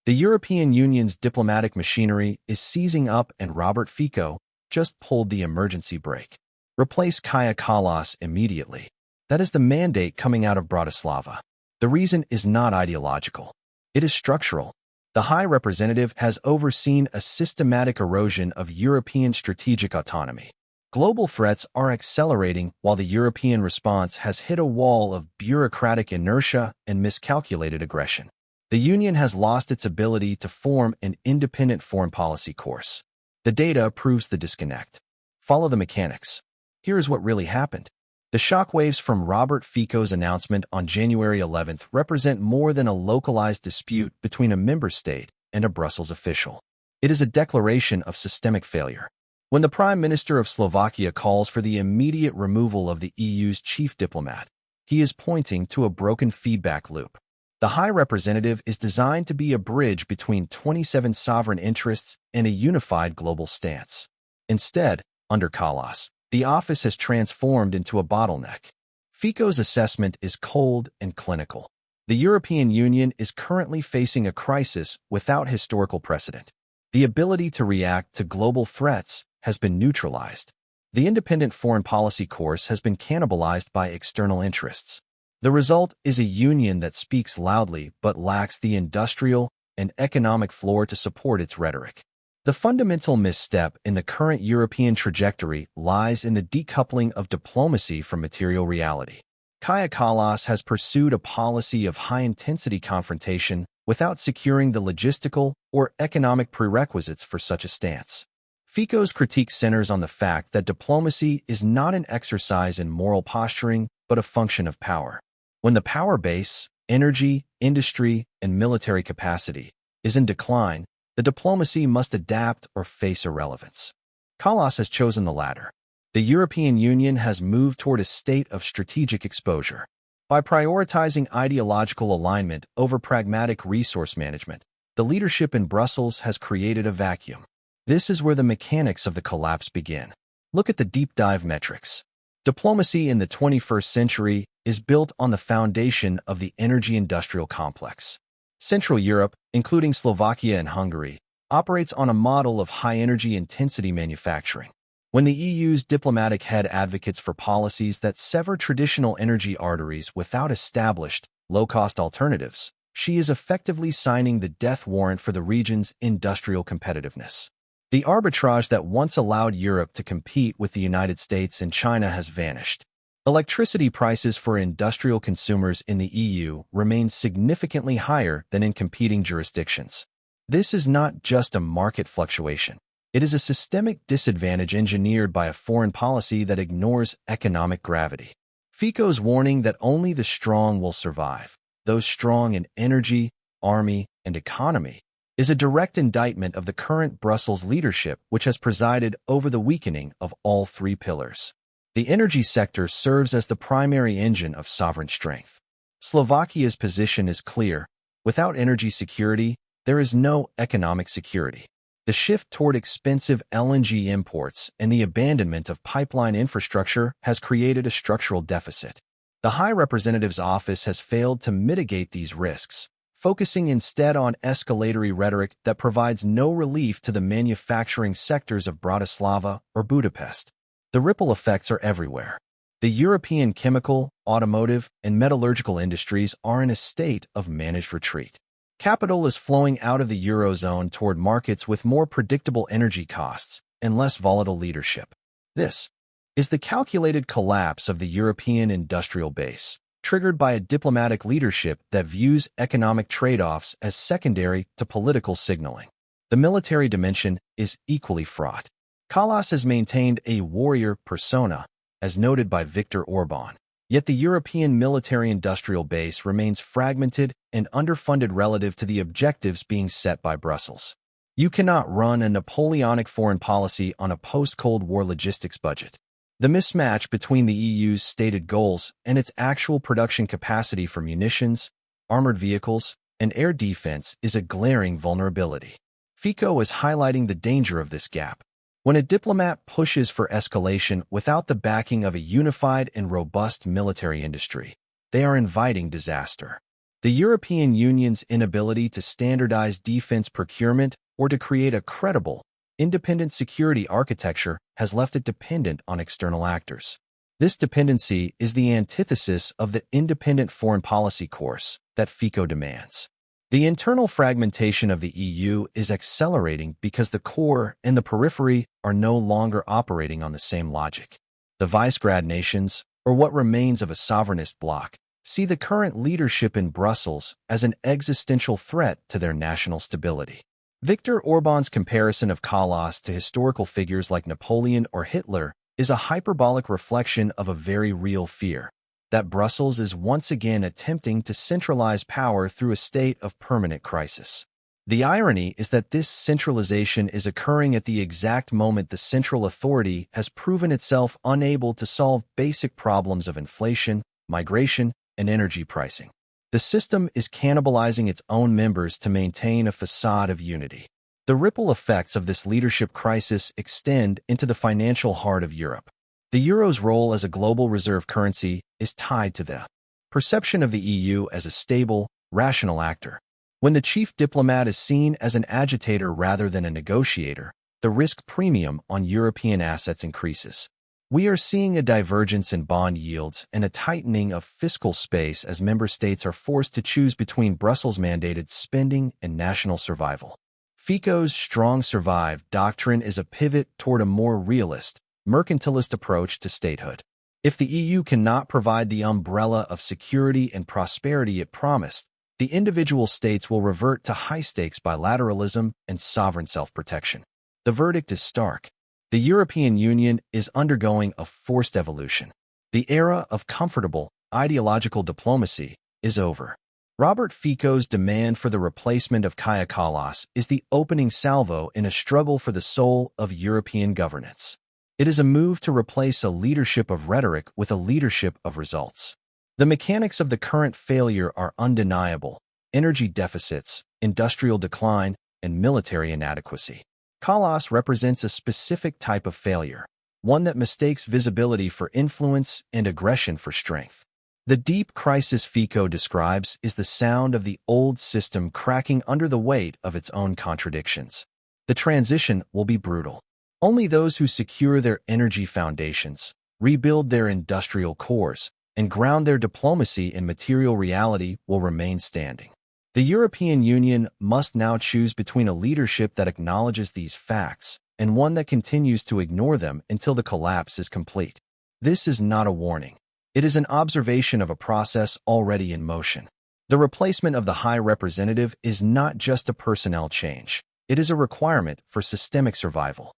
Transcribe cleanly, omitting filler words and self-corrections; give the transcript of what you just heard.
The European Union's diplomatic machinery is seizing up, and Robert Fico just pulled the emergency brake. Replace Kaja Kallas immediately. That is the mandate coming out of Bratislava. The reason is not ideological. It is structural. The High Representative has overseen a systematic erosion of European strategic autonomy. Global threats are accelerating while the European response has hit a wall of bureaucratic inertia and miscalculated aggression. The Union has lost its ability to form an independent foreign policy course. The data proves the disconnect. Follow the mechanics. Here is what really happened. The shockwaves from Robert Fico's announcement on January 11th represent more than a localized dispute between a member state and a Brussels official. It is a declaration of systemic failure. When the Prime Minister of Slovakia calls for the immediate removal of the EU's chief diplomat, he is pointing to a broken feedback loop. The High Representative is designed to be a bridge between 27 sovereign interests and a unified global stance. Instead, under Kallas, the office has transformed into a bottleneck. Fico's assessment is cold and clinical. The European Union is currently facing a crisis without historical precedent. The ability to react to global threats has been neutralized. The independent foreign policy course has been cannibalized by external interests. The result is a union that speaks loudly but lacks the industrial and economic floor to support its rhetoric. The fundamental misstep in the current European trajectory lies in the decoupling of diplomacy from material reality. Kaja Kallas has pursued a policy of high-intensity confrontation without securing the logistical or economic prerequisites for such a stance. Fico's critique centers on the fact that diplomacy is not an exercise in moral posturing, but a function of power. When the power base, energy, industry, and military capacity is in decline, the diplomacy must adapt or face irrelevance. Kallas has chosen the latter. The European Union has moved toward a state of strategic exposure. By prioritizing ideological alignment over pragmatic resource management, the leadership in Brussels has created a vacuum. This is where the mechanics of the collapse begin. Look at the deep dive metrics. Diplomacy in the 21st century is built on the foundation of the energy-industrial complex. Central Europe, including Slovakia and Hungary, operates on a model of high-energy intensity manufacturing. When the EU's diplomatic head advocates for policies that sever traditional energy arteries without established, low-cost alternatives, she is effectively signing the death warrant for the region's industrial competitiveness. The arbitrage that once allowed Europe to compete with the United States and China has vanished. Electricity prices for industrial consumers in the EU remain significantly higher than in competing jurisdictions. This is not just a market fluctuation. It is a systemic disadvantage engineered by a foreign policy that ignores economic gravity. Fico's warning that only the strong will survive, those strong in energy, army, and economy, is a direct indictment of the current Brussels leadership, which has presided over the weakening of all three pillars. The energy sector serves as the primary engine of sovereign strength. Slovakia's position is clear. Without energy security, there is no economic security. The shift toward expensive LNG imports and the abandonment of pipeline infrastructure has created a structural deficit. The High Representative's office has failed to mitigate these risks, focusing instead on escalatory rhetoric that provides no relief to the manufacturing sectors of Bratislava or Budapest. The ripple effects are everywhere. The European chemical, automotive, and metallurgical industries are in a state of managed retreat. Capital is flowing out of the Eurozone toward markets with more predictable energy costs and less volatile leadership. This is the calculated collapse of the European industrial base, triggered by a diplomatic leadership that views economic trade-offs as secondary to political signaling. The military dimension is equally fraught. Kallas has maintained a warrior persona, as noted by Viktor Orban. Yet the European military-industrial base remains fragmented and underfunded relative to the objectives being set by Brussels. You cannot run a Napoleonic foreign policy on a post-Cold War logistics budget. The mismatch between the EU's stated goals and its actual production capacity for munitions, armored vehicles, and air defense is a glaring vulnerability. Fico is highlighting the danger of this gap. When a diplomat pushes for escalation without the backing of a unified and robust military industry, they are inviting disaster. The European Union's inability to standardize defense procurement or to create a credible, independent security architecture has left it dependent on external actors. This dependency is the antithesis of the independent foreign policy course that Fico demands. The internal fragmentation of the EU is accelerating because the core and the periphery are no longer operating on the same logic. The Visegrad nations, or what remains of a sovereignist bloc, see the current leadership in Brussels as an existential threat to their national stability. Viktor Orban's comparison of Kallas to historical figures like Napoleon or Hitler is a hyperbolic reflection of a very real fear, that Brussels is once again attempting to centralize power through a state of permanent crisis. The irony is that this centralization is occurring at the exact moment the central authority has proven itself unable to solve basic problems of inflation, migration, and energy pricing. The system is cannibalizing its own members to maintain a facade of unity. The ripple effects of this leadership crisis extend into the financial heart of Europe. The euro's role as a global reserve currency is tied to the perception of the EU as a stable, rational actor. When the chief diplomat is seen as an agitator rather than a negotiator, the risk premium on European assets increases. We are seeing a divergence in bond yields and a tightening of fiscal space as member states are forced to choose between Brussels-mandated spending and national survival. Fico's strong survive doctrine is a pivot toward a more realist, mercantilist approach to statehood. If the EU cannot provide the umbrella of security and prosperity it promised, the individual states will revert to high-stakes bilateralism and sovereign self-protection. The verdict is stark. The European Union is undergoing a forced evolution. The era of comfortable, ideological diplomacy is over. Robert Fico's demand for the replacement of Kaja Kallas is the opening salvo in a struggle for the soul of European governance. It is a move to replace a leadership of rhetoric with a leadership of results. The mechanics of the current failure are undeniable: energy deficits, industrial decline, and military inadequacy. Kallas represents a specific type of failure, one that mistakes visibility for influence and aggression for strength. The deep crisis Fico describes is the sound of the old system cracking under the weight of its own contradictions. The transition will be brutal. Only those who secure their energy foundations, rebuild their industrial cores, and ground their diplomacy in material reality will remain standing. The European Union must now choose between a leadership that acknowledges these facts and one that continues to ignore them until the collapse is complete. This is not a warning. It is an observation of a process already in motion. The replacement of the High Representative is not just a personnel change. It is a requirement for systemic survival.